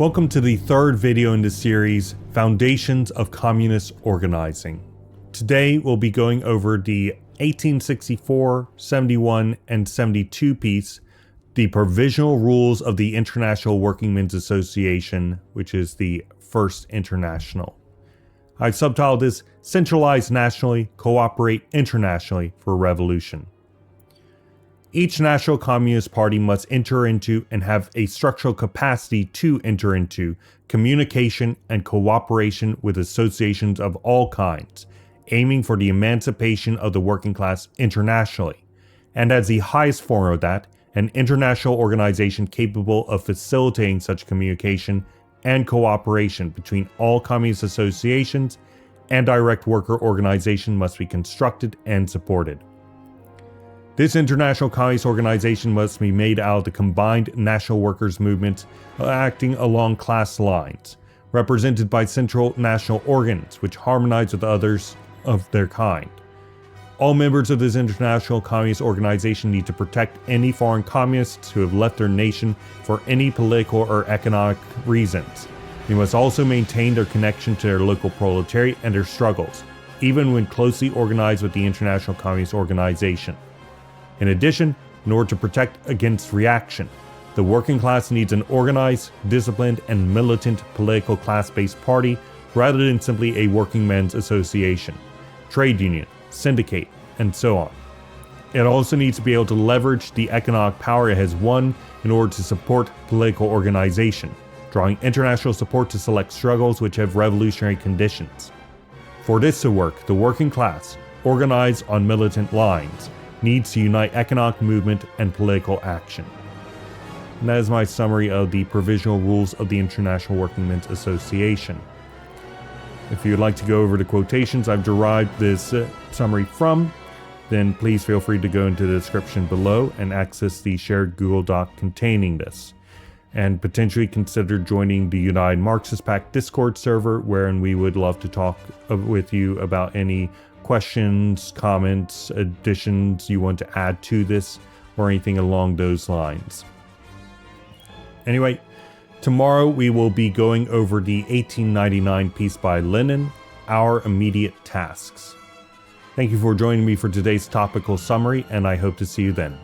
Welcome to the third video in the series, Foundations of Communist Organizing. Today we'll be going over the 1864, 71, and 72 piece, the Provisional Rules of the International Workingmen's Association, which is the First International. I've subtitled this, Centralize Nationally, Cooperate Internationally for Revolution. Each national communist party must enter into and have a structural capacity to enter into communication and cooperation with associations of all kinds, aiming for the emancipation of the working class internationally, and as the highest form of that, an international organization capable of facilitating such communication and cooperation between all communist associations and direct worker organization must be constructed and supported. This international communist organization must be made out of the combined national workers' movements acting along class lines, represented by central national organs which harmonize with others of their kind. All members of this international communist organization need to protect any foreign communists who have left their nation for any political or economic reasons. They must also maintain their connection to their local proletariat and their struggles, even when closely organized with the international communist organization. In addition, in order to protect against reaction, the working class needs an organized, disciplined, and militant political class-based party rather than simply a working men's association, trade union, syndicate, and so on. It also needs to be able to leverage the economic power it has won in order to support political organization, drawing international support to select struggles which have revolutionary conditions. For this to work, the working class, organized on militant lines, needs to unite economic movement and political action. And that is my summary of the Provisional Rules of the International Workingmen's Association. If you would like to go over the quotations I've derived this summary from, then please feel free to go into the description below and access the shared Google Doc containing this. And potentially consider joining the United Marxist Pact Discord server, wherein we would love to talk with you about any questions, comments, additions you want to add to this, or anything along those lines. Anyway, tomorrow we will be going over the 1899 piece by Lenin, Our Immediate Tasks. Thank you for joining me for today's topical summary, and I hope to see you then.